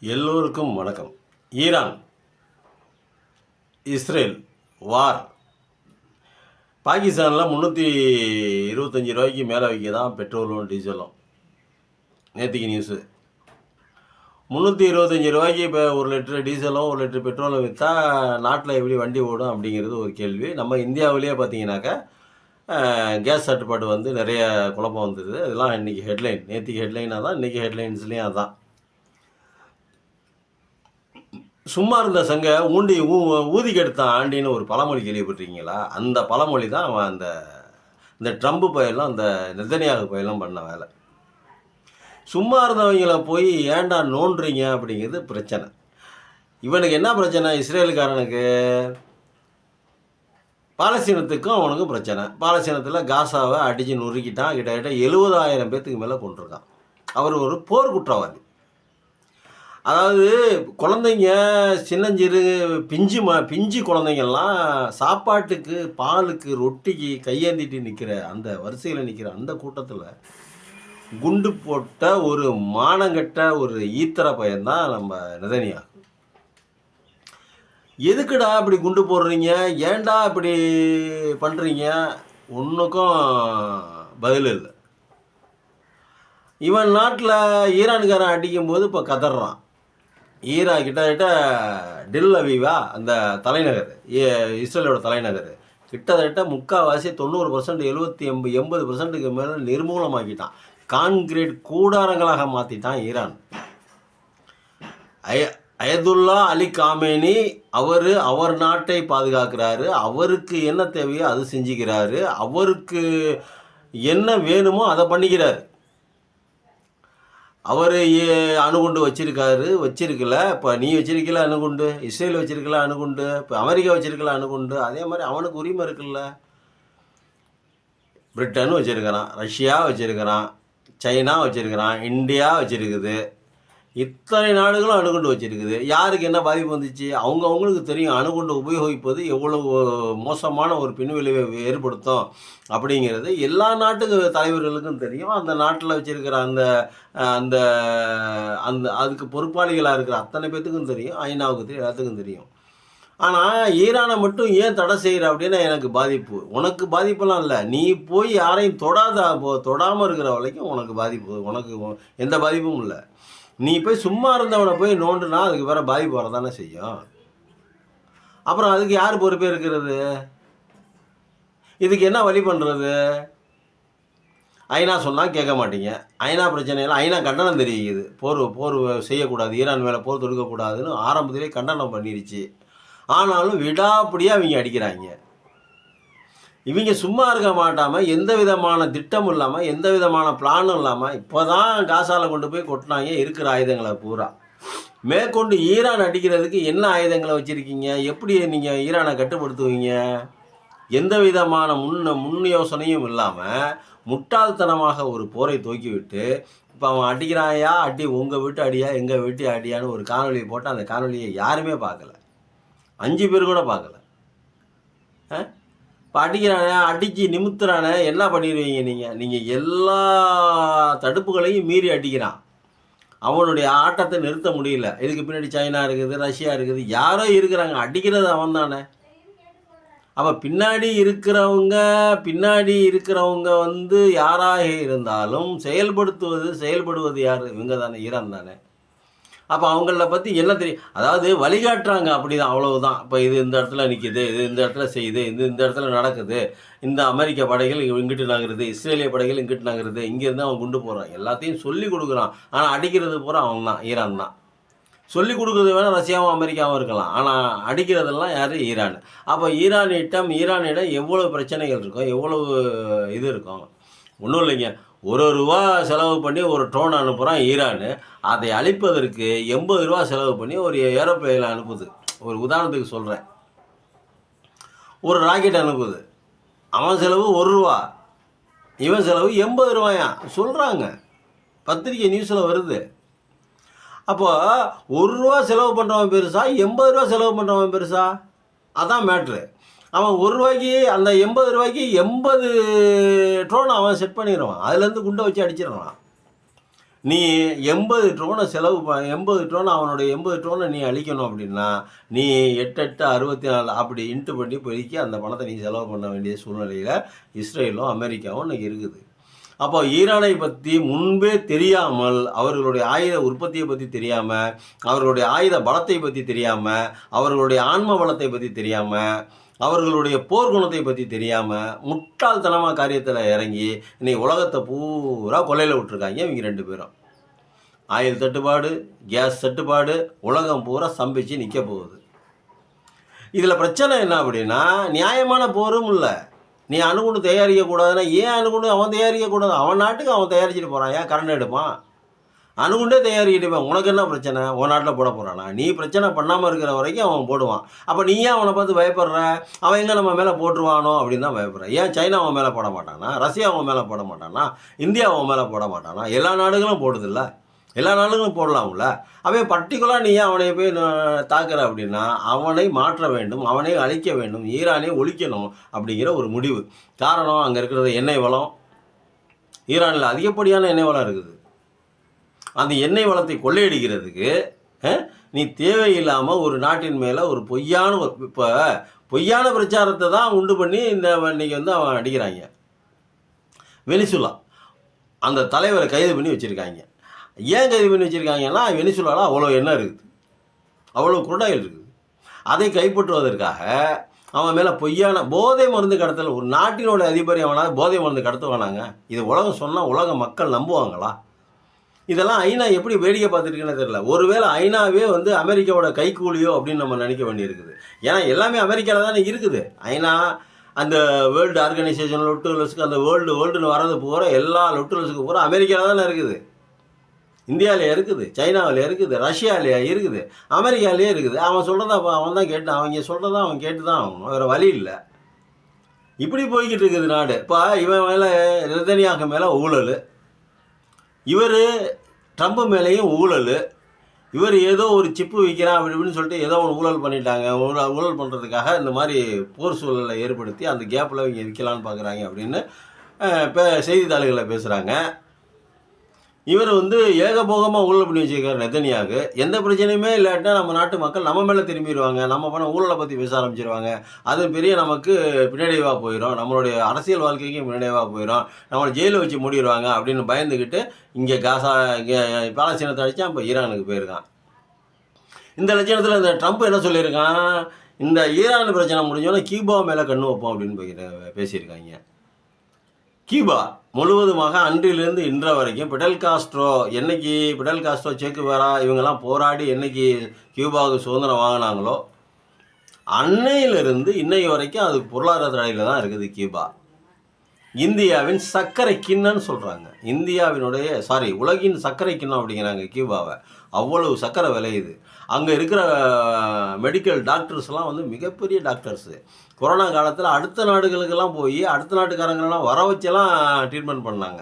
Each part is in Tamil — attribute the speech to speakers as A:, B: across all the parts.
A: எல்லோருக்கும் வணக்கம். ஈரான் இஸ்ரேல் வார். பாகிஸ்தானில் 325 ரூபாய்க்கு மேலே வைக்க தான் பெட்ரோலும் டீசலும். நேற்றுக்கு நியூஸு 325 ரூபாய்க்கு இப்போ 1 லிட்டர் டீசலும் 1 லிட்டர் பெட்ரோலும் விற்றா நாட்டில் எப்படி வண்டி ஓடும் அப்படிங்கிறது ஒரு கேள்வி. நம்ம இந்தியாவிலேயே பார்த்தீங்கன்னாக்கா கேஸ் தட்டுப்பாடு வந்து நிறைய குழப்பம் வந்துடுது. அதெல்லாம் இன்றைக்கி ஹெட்லைன். நேற்றுக்கு ஹெட்லைனாக தான் இன்றைக்கி ஹெட்லைன்ஸ்லேயும் அதான். சும்மா இருந்த சங்க ஊதி கெடுத்தான் ஆண்டின்னு ஒரு பழமொழி கேள்விப்பட்டிருக்கீங்களா? அந்த பழமொழி தான் அவன் இந்த ட்ரம்ப் பையெல்லாம் அந்த நெதன்யாகு பையெல்லாம் பண்ண வேலை. சும்மா இருந்தவங்கள போய் ஏன்டா நோண்டுறீங்க அப்படிங்கிறது பிரச்சனை. இவனுக்கு என்ன பிரச்சனை? இஸ்ரேலுக்காரனுக்கு பாலஸ்தீனத்துக்கும் அவனுக்கும் பிரச்சனை. பாலஸ்தீனத்தில் காசாவை அடித்து நொறுக்கிட்டான். கிட்டத்தட்ட 70,000 பேர்த்துக்கு மேலே கொண்டிருக்கான். அவர் ஒரு போர் குற்றவாளி. அதாவது குழந்தைங்க சின்னஞ்சிறு பிஞ்சு குழந்தைங்கள்லாம் சாப்பாட்டுக்கு பாலுக்கு ரொட்டிக்கு கையேந்திட்டு நிற்கிற அந்த வரிசையில் நிற்கிற அந்த கூட்டத்தில் குண்டு போட்ட ஒரு மானங்கட்ட ஒரு ஈத்தர பையன்தான் நம்ம நெதன்யாகு. எதுக்குடா இப்படி குண்டு போடுறீங்க, ஏன்டா இப்படி பண்ணுறீங்க? ஒன்றுக்கும் பதில் இல்லை. இவன் நாட்டில் ஈரானுக்காரன் அடிக்கும்போது இப்போ கதறான். ஈரான் கிட்டத்தட்ட டில் அவீவா அந்த தலைநகர், இஸ்ரேலோட தலைநகர், கிட்டத்தட்ட முக்கால்வாசி 90%, 80% மேலே நிர்மூலமாக்கிட்டான். கான்கிரீட் கூடாரங்களாக மாற்றிட்டான் ஈரான். அயதுல்லா அலி காமேனி அவர் நாட்டை பாதுகாக்கிறாரு. அவருக்கு என்ன தேவையோ அது செஞ்சுக்கிறாரு. அவருக்கு என்ன வேணுமோ அதை பண்ணிக்கிறாரு. அவர் அணுகுண்டு வச்சிருக்கல. இப்போ நீ வச்சிருக்கல அணுகுண்டு, இஸ்ரேல் வச்சிருக்கல அணுகுண்டு, இப்போ அமெரிக்கா வச்சிருக்கல அணுகுண்டு. அதே மாதிரி அவனுக்கு உரிமை இருக்குல்ல. பிரிட்டன் வச்சிருக்கிறான், ரஷ்யா வச்சிருக்கிறான், சைனா வச்சிருக்கிறான், இந்தியா வச்சிருக்குது. இத்தனை நாடுகளும் அணுகுண்டு வச்சிருக்குது. யாருக்கு என்ன பாதிப்பு வந்துச்சு? அவங்களுக்கு தெரியும் அணுகுண்டு உபயோகிப்பது எவ்வளவு மோசமான ஒரு பின்விளைவை ஏற்படுத்தும் அப்படிங்கிறது எல்லா நாட்டுக்கு தலைவர்களுக்கும் தெரியும். அந்த நாட்டில் வச்சிருக்கிற அந்த அந்த அந்த அதுக்கு பொறுப்பாளிகளாக இருக்கிற அத்தனை பேர்த்துக்கும் தெரியும். ஐநாவுக்கு தெரியும், எல்லாத்துக்கும் தெரியும். ஆனால் ஈரானை மட்டும் ஏன் தடை செய்கிற அப்படின்னா எனக்கு பாதிப்பு. உனக்கு பாதிப்பெல்லாம் இல்லை. நீ போய் யாரையும் தொடாமல் இருக்கிற வரைக்கும் உனக்கு பாதிப்பு. உனக்கு எந்த பாதிப்பும் இல்லை. நீ போய் சும்மா இருந்தவனை போய் நோண்டுனா அதுக்கு வேற பாதிப்பு வரதானே செய்யும். அப்புறம் அதுக்கு யார் பொறுப்பே இருக்கிறது? இதுக்கு என்ன வழி பண்ணுறது? ஐநா சொன்னால் கேட்க மாட்டீங்க. ஐநா பிரச்சனையெல்லாம் ஐநா கண்டனம் தெரிவிக்குது. போர் செய்யக்கூடாது, ஈரான் மேலே போர் தொடுக்கக்கூடாதுன்னு ஆரம்பத்திலே கண்டனம் பண்ணிடுச்சு. ஆனாலும் விடாப்படியாக அவங்க அடிக்கிறாங்க. இவங்க சும்மா இருக்க மாட்டாமல், எந்த விதமான திட்டமும் இல்லாமல், எந்த விதமான பிளானும் இல்லாமல் இப்போ தான் காசாவில் கொண்டு போய் கொட்டினாங்க இருக்கிற ஆயுதங்களை பூரா. மேற்கொண்டு ஈரான் அடிக்கிறதுக்கு என்ன ஆயுதங்களை வச்சுருக்கீங்க? எப்படி நீங்கள் ஈரானை கட்டுப்படுத்துவீங்க? எந்த விதமான முன் யோசனையும் இல்லாமல் முட்டாள்தனமாக ஒரு போரை துவக்கிவிட்டு இப்போ அவன் அடிக்கிறாயா, உங்கள் வீட்டு அடியா எங்கள் வீட்டு அடியான்னு ஒரு காணொலியை போட்டு அந்த காணொலியை யாருமே பார்க்கல. 5 பேர் கூட பார்க்கல. இப்போ அடிக்கிறானே, அடித்து நிமித்துறானே, என்ன பண்ணிடுவீங்க நீங்கள் எல்லா தடுப்புகளையும் மீறி அடிக்கிறான். அவனுடைய ஆட்டத்தை நிறுத்த முடியல. இதுக்கு பின்னாடி சைனா இருக்குது, ரஷ்யா இருக்குது, யாரோ இருக்கிறாங்க. அடிக்கிறது அவன் தானே. அப்போ பின்னாடி இருக்கிறவங்க வந்து யாராக இருந்தாலும் செயல்படுவது யார்? இவங்க தானே, ஈரான் தானே. அப்போ அவங்கள பற்றி என்ன தெரியும்? அதாவது வழிகாட்டுறாங்க, அப்படி தான், அவ்வளவுதான். இப்போ இது இந்த இடத்துல நிற்கிது, இது இந்த இடத்துல செய்யுது, இந்த இடத்துல நடக்குது, இந்த அமெரிக்க படைகள் இங்கிட்டு நகருது, இஸ்ரேலிய படைகள் இங்கிட்டு நகருது, இங்கேருந்து அவன் குண்டு போகிறான், எல்லாத்தையும் சொல்லி கொடுக்குறான். ஆனால் அடிக்கிறது பூரா அவன் தான், ஈரான் தான். சொல்லி கொடுக்குறது வேணால் ரஷ்யாவும் அமெரிக்காவும் இருக்கலாம். ஆனால் அடிக்கிறதெல்லாம் யார்? ஈரான். அப்போ ஈரானிடம் எவ்வளோ பிரச்சனைகள் இருக்கும், எவ்வளவு இது இருக்கும். ஒன்றும் இல்லைங்க. ரூபா செலவு பண்ணி ஒரு ட்ரோன் அனுப்புகிறான் ஈரான். அதை அழிப்பதற்கு 80 ரூபா செலவு பண்ணி ஒரு ஏரோப்ளேனில் அனுப்புது. ஒரு உதாரணத்துக்கு சொல்கிறேன். ஒரு ராக்கெட் அனுப்புது. அவன் செலவு ரூபா, இவன் செலவு 80 ரூபாயா சொல்கிறாங்க. பத்திரிக்கை நியூஸில் வருது. அப்போது ரூபா செலவு பண்ணுறவன் பெருசா, 80 ரூபா செலவு பண்ணுறவன் பெருசா? அதான் மேட்ரு. அவன் ரூபாய்க்கு அந்த 80 ரூபாய்க்கு 80 ட்ரோன் அவன் செட் பண்ணிடுவான். அதுலேருந்து குண்டை வச்சு அடிச்சிடுறான். நீ 80 ட்ரோனை 80 ட்ரோனை அவனுடைய 80 ட்ரோனை நீ அழிக்கணும் அப்படின்னா நீ 8 8 64 அப்படி இன்ட்டு பண்ணி பெருக்கி அந்த பணத்தை நீ செலவு பண்ண வேண்டிய சூழ்நிலையில் இஸ்ரேலும் அமெரிக்காவும் இன்னைக்கு இருக்குது. அப்போ ஈரானை பற்றி முன்பே தெரியாமல், அவர்களுடைய ஆயுத உற்பத்தியை பற்றி தெரியாமல், அவர்களுடைய ஆயுத பலத்தை பற்றி தெரியாமல், அவர்களுடைய ஆன்ம பலத்தை பற்றி தெரியாமல், அவர்களுடைய போர்க்குணத்தை பற்றி தெரியாமல் முட்டாள்தனமாக காரியத்தில் இறங்கி இன்னைக்கு உலகத்தை பூரா கொலையில் விட்டுருக்காங்க இவங்க 2 பேரும். ஆயில் தட்டுப்பாடு, கேஸ் தட்டுப்பாடு, உலகம் பூரா ஸ்தம்பிச்சு நிற்க போகுது. இதில் பிரச்சனை என்ன அப்படின்னா, நியாயமான போரும் இல்லை. நீ அணுகுண்டு தயாரிக்கக்கூடாதுன்னா ஏன் அணுகுண்டு அவன் தயாரிக்கக்கூடாது? அவன் நாட்டுக்கு அவன் தயாரிச்சுட்டு போகிறான், ஏன் கரண்ட் எடுப்பான்? அணுகுண்டே தயாரிக்கிட்டுப்பான். உனக்கு என்ன பிரச்சனை? உன் நாட்டில் போட போகிறானா? நீ பிரச்சனை பண்ணாமல் இருக்கிற வரைக்கும் அவன் போடுவான். அப்போ நீ ஏன் அவனை பார்த்து பயப்படுற? அவன் எங்கே நம்ம மேலே போட்டுருவானோ அப்படின்னு தான் பயப்படுறேன். ஏன் சைனா அவன் மேலே போட மாட்டானா? ரஷ்யா அவன் மேலே போட மாட்டானா? இந்தியா அவன் மேலே போட மாட்டானா? எல்லா நாடுகளும் போடுதில்ல, எல்லா நாடுகளும் போடலாம்ல. அவன் பர்டிகுலராக நீ அவனை போய் தாக்குற அப்படின்னா அவனை மாற்ற வேண்டும், அவனை அழிக்க வேண்டும், ஈரானை ஒழிக்கணும் அப்படிங்கிற ஒரு முடிவு. காரணம், அங்கே இருக்கிறது எண்ணெய் வளம். ஈரானில் அதிகப்படியான எண்ணெய் வளம் இருக்குது. அந்த எண்ணெய் வளத்தை கொள்ளையடிக்கிறதுக்கு நீ தேவையில்லாமல் ஒரு நாட்டின் மேலே ஒரு பொய்யான பிரச்சாரத்தை தான் உண்டு பண்ணி இன்னைக்கு அவன் அடிக்கிறாங்க. வெனிசுலா அந்த தலைவரை கைது பண்ணி வச்சுருக்காங்க. ஏன் கைது பண்ணி வச்சுருக்காங்கன்னா, வெனிசுலாவில் அவ்வளோ எண்ணெய் இருக்குது, அவ்வளோ குருடாயில் இருக்குது. அதை கைப்பற்றுவதற்காக அவன் மேலே பொய்யான போதை மருந்து கடத்தல். ஒரு நாட்டினோட அதிபர் அவனால் போதை மருந்து கடத்துவானாங்க? இது உலகம் சொன்னால் உலக மக்கள் நம்புவாங்களா? இதெல்லாம் ஐநா எப்படி வேடிக்கை பார்த்துருக்குன்னு தெரியல. ஒருவேளை ஐநாவே அமெரிக்காவோட கைக்கூலியோ அப்படின்னு நம்ம நினைக்க வேண்டியிருக்குது. ஏன்னா எல்லாமே அமெரிக்காவில் தானே இருக்குது. ஐநா அந்த வேர்ல்டு ஆர்கனைசேஷன் லொட்டுலஸுக்கு அந்த வேர்ல்டுன்னு வரது பூரா எல்லா லொட்டுலஸுக்கு பூரா அமெரிக்காவில் தானே இருக்குது. இந்தியாவிலே இருக்குது, சைனாவில் இருக்குது, ரஷ்யாவிலே இருக்குது, அமெரிக்காவிலே இருக்குது. அவன் சொல்கிறதா அவன் தான் கேட்டு, அவங்க சொல்கிறதா அவன் கேட்டு தான் ஆகணும், வேறு வழி இல்லை. இப்படி போய்கிட்டு இருக்குது நாடு. இப்போ இவன் மேலே நெதன்யாகு மேலே ஊழல், இவர் ட்ரம்ப் மேலேயும் ஊழல். இவர் ஏதோ ஒரு சிப்பு விற்கிறான் அப்படி இப்படின்னு சொல்லிட்டு ஏதோ ஒன்று ஊழல் பண்ணிட்டாங்க. ஊழல் பண்ணுறதுக்காக இந்த மாதிரி போர் சூழலை ஏற்படுத்தி அந்த கேப்பில் இவங்க விற்கலான்னு பார்க்குறாங்க அப்படின்னு இப்போ செய்தித்தாள்களில் பேசுகிறாங்க. இவர் ஏகபோகமாக ஊழல் பண்ணி வச்சுருக்காரு நெதன்யாகு. எந்த பிரச்சனையுமே இல்லாட்டினா நம்ம நாட்டு மக்கள் நம்ம மேலே திரும்பிடுவாங்க, நம்ம பண்ண ஊழலை பற்றி பேச ஆரம்பிச்சிருவாங்க. அது பெரிய நமக்கு பின்னடைவாக போயிடும், நம்மளுடைய அரசியல் வாழ்க்கைக்கும் பின்னடைவாக போயிடும், நம்மளை ஜெயிலில் வச்சு மூடிடுவாங்க அப்படின்னு பயந்துக்கிட்டு இங்கே பாலஸ்தீனத்தை அடித்தா இப்போ ஈரானுக்கு போயிருக்கான். இந்த லட்சணத்தில் இந்த ட்ரம்ப் என்ன சொல்லியிருக்கான், இந்த ஈரான் பிரச்சனை முடிஞ்சோன்னா கியூபா மேலே கண்ணு வைப்போம் அப்படின்னு பேசியிருக்காங்க. கியூபா முழுவதுமாக அன்றிலிருந்து இன்ற வரைக்கும் பிடல் காஸ்ட்ரோ சேக்குவேரா இவங்கெல்லாம் போராடி என்னைக்கு கியூபாவுக்கு சுதந்திரம் வாங்கினாங்களோ அன்னையிலிருந்து இன்னைக்கு வரைக்கும் அது பொருளாதார தடையில் தான் இருக்குது கியூபா. இந்தியாவின் சர்க்கரை கிண்ணன்னு சொல்கிறாங்க. உலகின் சர்க்கரை கிண்ணம் அப்படிங்கிறாங்க கியூபாவை. அவ்வளவு சர்க்கரை விளையுது. அங்கே இருக்கிற மெடிக்கல் டாக்டர்ஸ்லாம் மிகப்பெரிய டாக்டர்ஸு. கொரோனா காலத்தில் அடுத்த நாடுகளுக்கெல்லாம் போய் அடுத்த நாட்டுக்காரங்களெல்லாம் வர வச்செல்லாம் ட்ரீட்மெண்ட் பண்ணாங்க.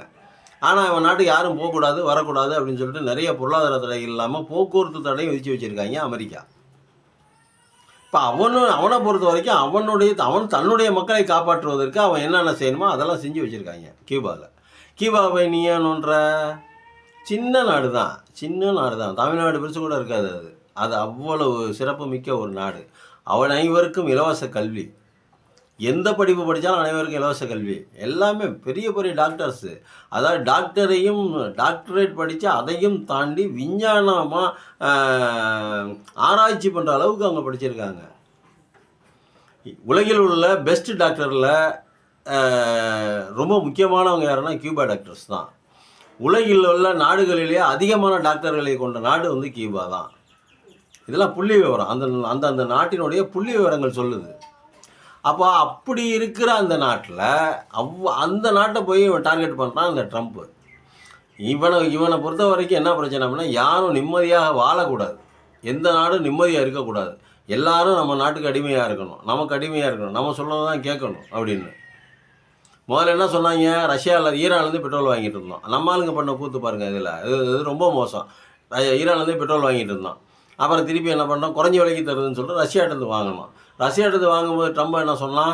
A: ஆனால் அவன் நாட்டுக்கு யாரும் போகக்கூடாது, வரக்கூடாது அப்படின்னு சொல்லிட்டு நிறைய பொருளாதார தடை இல்லாமல் போக்குவரத்து தடையும் விதித்து வச்சுருக்காங்க அமெரிக்கா. இப்போ அவனை பொறுத்த வரைக்கும் அவன் தன்னுடைய மக்களை காப்பாற்றுவதற்கு அவன் என்னென்ன செய்யணுமோ அதெல்லாம் செஞ்சு வச்சுருக்காங்க கியூபாவில். கியூபாவை நீ ஏன்னுன்ற சின்ன நாடு தான், தமிழ்நாடு பெருசு கூட இருக்காது. அது அவ்வளவு சிறப்பு மிக்க ஒரு நாடு. அனைவருக்கும் இலவச கல்வி, எந்த படிப்பு படித்தாலும் அனைவருக்கும் இலவச கல்வி. எல்லாமே பெரிய பெரிய டாக்டர்ஸு, அதாவது டாக்டரேட் படித்து அதையும் தாண்டி விஞ்ஞானமாக ஆராய்ச்சி பண்ணுற அளவுக்கு அவங்க படிச்சிருக்காங்க. உலகில் உள்ள பெஸ்ட் டாக்டரில் ரொம்ப முக்கியமானவங்க யாருன்னா கியூபா டாக்டர்ஸ் தான். உலகில் உள்ள நாடுகளிலேயே அதிகமான டாக்டர்களை கொண்ட நாடு கியூபா தான். இதெல்லாம் புள்ளி விவரம், அந்த நாட்டினுடைய புள்ளி விவரங்கள் சொல்லுது. அப்போ அப்படி இருக்கிற அந்த நாட்டில் அந்த நாட்டை போய் இவன் டார்கெட் பண்ணுறான் இந்த ட்ரம்ப்பு. இவனை பொறுத்த வரைக்கும் என்ன பிரச்சனை அப்படின்னா, யாரும் நிம்மதியாக வாழக்கூடாது, எந்த நாடும் நிம்மதியாக இருக்கக்கூடாது, எல்லாரும் நம்ம நாட்டுக்கு அடிமையாக இருக்கணும், நமக்கு அடிமையாக இருக்கணும், நம்ம சொல்கிறதான் கேட்கணும் அப்படின்னு. முதல்ல என்ன சொன்னாங்க, ஈரான்லேருந்து பெட்ரோல் வாங்கிட்டு இருந்தோம். நம்ம ஆளுங்க பண்ண கூத்து பாருங்கள், இது ரொம்ப மோசம். ஈரான்லேருந்து பெட்ரோல் வாங்கிட்டு இருந்தோம். அப்புறம் திருப்பி என்ன பண்ணுறோம், குறைஞ்ச விலைக்கு தருதுன்னு சொல்லிட்டு ரஷ்யாட்டேருந்து வாங்கணும். ரஷ்யாட்டேருந்து வாங்கும்போது ட்ரம்ப் என்ன சொன்னான்,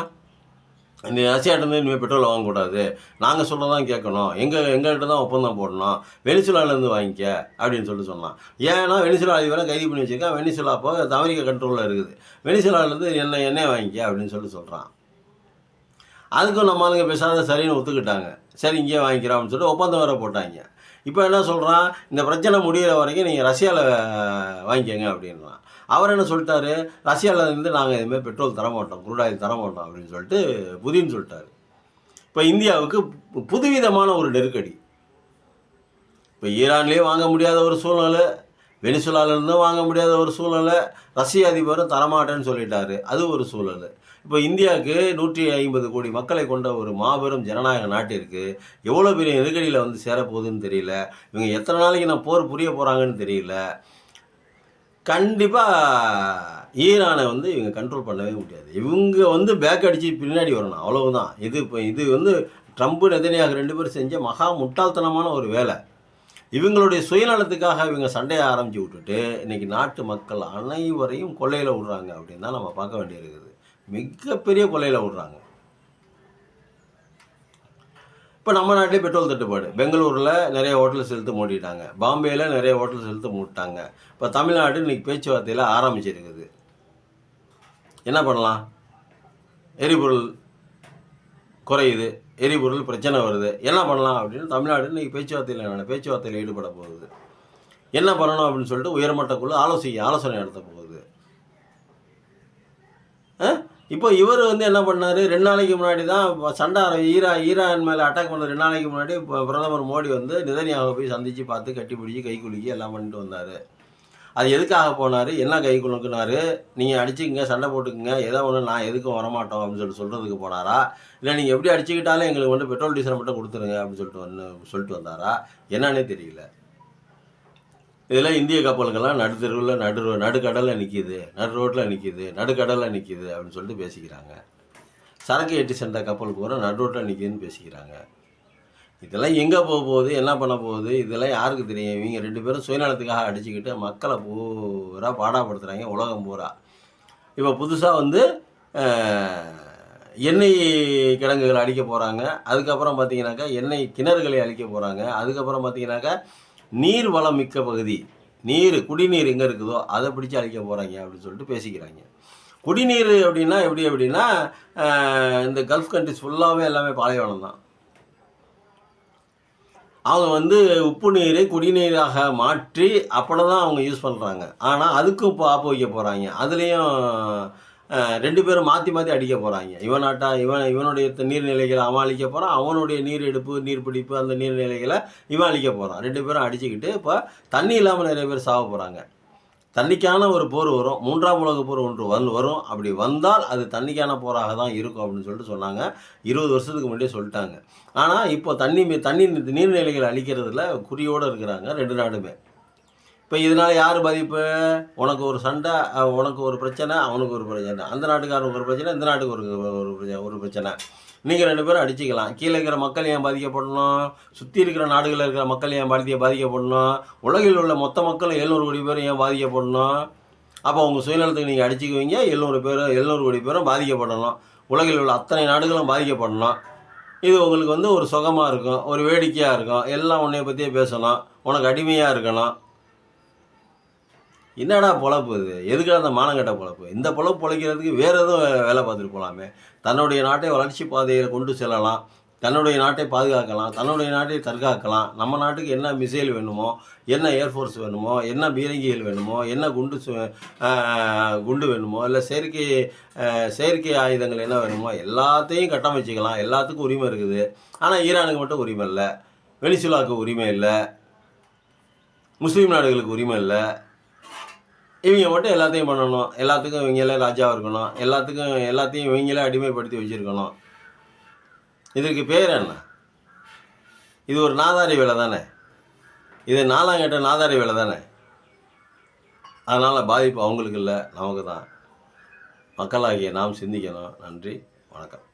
A: இந்த ரஷ்யாட்டேருந்து இனிமேல் பெட்ரோல் வாங்கக்கூடாது, நாங்கள் சொல்கிறதான் கேட்கணும், எங்கள்கிட்ட தான் ஒப்பந்தம் போடணும், வெனிசுலாலேருந்து வாங்கிக்க அப்படின்னு சொன்னான். ஏன்னா வெனிசுலா அதிபரை கைது பண்ணி வச்சுருக்கான். வெனிசுலா அப்போ அமெரிக்கா கண்ட்ரோலில் இருக்குது. வெனிசுலாலேருந்து எண்ணெய் வாங்கிக்க அப்படின்னு சொல்கிறான். அதுக்கும் நம்ம ஆளுங்க பேசாத சரின்னு ஒத்துக்கிட்டாங்க. சரி இங்கேயே வாங்கிக்கிறோம் அப்படின்னு சொல்லிட்டு ஒப்பந்தம் வேறு போட்டாங்க. இப்போ என்ன சொல்கிறான், இந்த பிரச்சனை முடிகிற வரைக்கும் நீங்கள் ரஷ்யாவில் வாங்கிக்கங்க அப்படின்றான். அவர் என்ன சொல்லிட்டாரு, ரஷ்யாவிலேருந்து நாங்கள் இதுமாதிரி பெட்ரோல் தரமாட்டோம், குரூட் ஆயில் தரமாட்டோம் அப்படின்னு சொல்லிட்டு புதின் சொல்லிட்டாரு. இப்போ இந்தியாவுக்கு புதுவிதமான ஒரு நெருக்கடி. இப்போ ஈரான்லேயே வாங்க முடியாத ஒரு சூழ்நிலை, வெனிசுலாவிலேருந்தும் வாங்க முடியாத ஒரு சூழ்நிலை, ரஷ்ய அதிபரும் தரமாட்டேன்னு சொல்லிட்டாரு, அது ஒரு சூழல். இப்போ இந்தியாவுக்கு 150 கோடி மக்களை கொண்ட ஒரு மாபெரும் ஜனநாயக நாட்டிற்கு எவ்வளோ பெரிய நெருக்கடியில் வந்து சேரப்போகுதுன்னு தெரியல. இவங்க எத்தனை நாளைக்கு நான் போர் புரிய போகிறாங்கன்னு தெரியல. கண்டிப்பாக ஈரானை வந்து இவங்க கண்ட்ரோல் பண்ணவே முடியாது. இவங்க வந்து பேக் அடித்து பின்னாடி வரணும், அவ்வளவுதான். இது வந்து ட்ரம்ப் நெதன்யாகு 2 பேரும் செஞ்ச மகா முட்டாள்தனமான ஒரு வேலை. இவங்களுடைய சுயநலத்துக்காக இவங்க சண்டையை ஆரம்பித்து விட்டுட்டு இன்றைக்கி நாட்டு மக்கள் அனைவரையும் கொள்ளையில் விடுறாங்க அப்படின்னு தான் நம்ம பார்க்க வேண்டியிருக்குது. மிகப்பெரிய கொள்ளையில் விடுறாங்க. இப்போ நம்ம நாட்டிலே பெட்ரோல் தட்டுப்பாடு. பெங்களூரில் நிறைய ஹோட்டல்ஸ் இழுத்து மூடிட்டாங்க, பாம்பேயில் நிறைய ஹோட்டல்ஸ் இழுத்து மூடிட்டாங்க. இப்போ தமிழ்நாடு இன்றைக்கி பேச்சுவார்த்தையில் ஆரம்பிச்சிருக்குது. என்ன பண்ணலாம்? எரிபொருள் குறையுது, எரிபொருள் பிரச்சனை வருது, என்ன பண்ணலாம் அப்படின்னு தமிழ்நாடு இன்றைக்கி பேச்சுவார்த்தையில் ஈடுபட போகுது. என்ன பண்ணணும் அப்படின்னு சொல்லிட்டு உயர்மட்ட குழு ஆலோசனை நடத்த போகுது. இப்போ இவர் வந்து என்ன பண்ணார், 2 நாளைக்கு முன்னாடி தான் சண்டை ஈரான் மேலே அட்டாக் பண்ண 2 நாளைக்கு முன்னாடி பிரதமர் மோடி வந்து நெதன்யாகுவை போய் சந்தித்து பார்த்து கட்டி பிடிச்சி கை குலுக்கி எல்லாம் பண்ணிட்டு வந்தார். அது எதுக்காக போனார், என்ன கை குலுக்குனார், நீங்கள் அடிச்சுக்கங்க, சண்டை போட்டுக்குங்க, ஏதோ ஒன்று, நான் எதுக்கும் வரமாட்டோம் அப்படின்னு சொல்கிறதுக்கு போனாரா, இல்லை நீங்கள் எப்படி அடிச்சுக்கிட்டாலும் எங்களுக்கு வந்து பெட்ரோல் டீசல் மட்டும் கொடுத்துருங்க அப்படின்னு சொல்லிட்டு வந்தாரா, என்னன்னே தெரியல. இதில் இந்திய கப்பல்கள்லாம் நடுக்கடலில் நிற்கிது, ரோட்டில் நிற்கிது, நடுக்கடலில் நிற்கிது அப்படின்னு சொல்லிட்டு பேசிக்கிறாங்க. சரக்கு ஏற்றி சென்ற கப்பல் பூரா ரோட்டில் நிற்கிதுன்னு பேசிக்கிறாங்க. இதெல்லாம் எங்கே போக போகுது, என்ன பண்ண போகுது, இதெல்லாம் யாருக்கு தெரியும்? இவங்க 2 பேரும் சுயநலத்துக்காக அடிச்சுக்கிட்டு மக்களை பூரா பாடாப்படுத்துகிறாங்க, உலகம் பூரா. இப்போ புதுசாக வந்து எண்ணெய் கிடங்குகளை அழிக்க போகிறாங்க. அதுக்கப்புறம் பார்த்தீங்கன்னாக்கா எண்ணெய் கிணறுகளை அழிக்க போகிறாங்க. அதுக்கப்புறம் பார்த்தீங்கன்னாக்கா நீர் வளம் மிக்க பகுதி, குடிநீர் எங்கே இருக்குதோ அதை பிடிச்சி அழிக்க போகிறாங்க அப்படின்னு சொல்லிட்டு பேசிக்கிறாங்க. குடிநீர் அப்படின்னா இந்த கல்ஃப் கண்ட்ரிஸ் ஃபுல்லாகவே எல்லாமே பாலைவனம் தான். அவங்க வந்து உப்பு நீரை குடிநீராக மாற்றி அப்படி தான் அவங்க யூஸ் பண்ணுறாங்க. ஆனால் அதுக்கும் இப்போ ஆப்பு வைக்க போகிறாங்க. அதுலேயும் 2 பேரும் மாற்றி அடிக்க போகிறாங்க. இவனுடைய நீர்நிலைகளை அவன் அழிக்க போகிறான், அவனுடைய நீர் எடுப்பு, நீர் பிடிப்பு, அந்த நீர்நிலைகளை இவன் அழிக்க போகிறான். 2 பேரும் அடிச்சுக்கிட்டு இப்போ தண்ணி இல்லாமல் நிறைய பேர் சாக போகிறாங்க. தண்ணிக்கான ஒரு போர் வரும், 3ஆம் உலகப் போர் ஒன்று வரும். அப்படி வந்தால் அது தண்ணிக்கான போராக தான் இருக்கும் அப்படின்னு சொல்லிட்டு சொன்னாங்க. 20 வருஷத்துக்கு முன்னாடியே சொல்லிட்டாங்க. ஆனால் இப்போ தண்ணி நீர்நிலைகளை அழிக்கிறதுல குறியோடு இருக்கிறாங்க 2 நாடுமே. இப்போ இதனால் யார் பாதிப்பு? உனக்கு ஒரு சண்டை, உனக்கு ஒரு பிரச்சனை, அவனுக்கு ஒரு பிரச்சனை, அந்த நாட்டுக்காரனுக்கு ஒரு பிரச்சனை, இந்த நாட்டுக்கு ஒரு பிரச்சனை. நீங்கள் 2 பேரும் அடிச்சிக்கலாம். கீழே இருக்கிற மக்கள் ஏன் பாதிக்கப்படணும்? சுற்றி இருக்கிற நாடுகளில் இருக்கிற மக்கள் ஏன் பாதிக்கப்படணும்? உலகில் உள்ள மொத்த மக்கள் 700 கோடி பேரும் ஏன் பாதிக்கப்படணும்? அப்போ உங்கள் சுயநலத்துக்கு நீங்கள் அடிச்சுக்குவீங்க, 700 கோடி பேரும் பாதிக்கப்படணும். உலகில் உள்ள அத்தனை நாடுகளும் பாதிக்கப்படணும். இது உங்களுக்கு வந்து ஒரு சுகமாக இருக்கும், ஒரு வேடிக்கையாக இருக்கும், எல்லாம் உன்னைய பற்றியே பேசணும், உனக்கு அடிமையாக இருக்கணும். என்னடா பொழப்பு இது? எதுக்காக அந்த மானங்கட்ட பொழப்பு? இந்த பொழப்பு பொழைக்கிறதுக்கு வேறு எதுவும் வேலை பார்த்துட்டு போகலாமே. தன்னுடைய நாட்டை வளர்ச்சி பாதையில் கொண்டு செல்லலாம், தன்னுடைய நாட்டை பாதுகாக்கலாம், தன்னுடைய நாட்டை தற்காக்கலாம். நம்ம நாட்டுக்கு என்ன மிசைல் வேணுமோ, என்ன ஏர்ஃபோர்ஸ் வேணுமோ, என்ன பீரங்கிகள் வேணுமோ, என்ன குண்டு வேணுமோ, இல்லை செயற்கை ஆயுதங்கள் என்ன வேணுமோ எல்லாத்தையும் கட்டமைச்சிக்கலாம். எல்லாத்துக்கும் உரிமை இருக்குது. ஆனால் ஈரானுக்கு மட்டும் உரிமை இல்லை, வெனிசுலாவுக்கு உரிமை இல்லை, முஸ்லீம் நாடுகளுக்கு உரிமை இல்லை. இவங்க மட்டும் எல்லாத்தையும் பண்ணணும், எல்லாத்துக்கும் இவங்களே ராஜாவாக இருக்கணும், எல்லாத்தையும் இவங்களே அடிமைப்படுத்தி வச்சுருக்கணும். இதற்கு பேர் என்ன? இது ஒரு நாதாரி வேலை தானே, இது 4ஆம் கட்ட நாதாரி வேலை தானே. அதனால் பாதிப்பு அவங்களுக்கு இல்லை, நமக்கு தான். மக்களாகிய நாம் சிந்திக்கணும். நன்றி, வணக்கம்.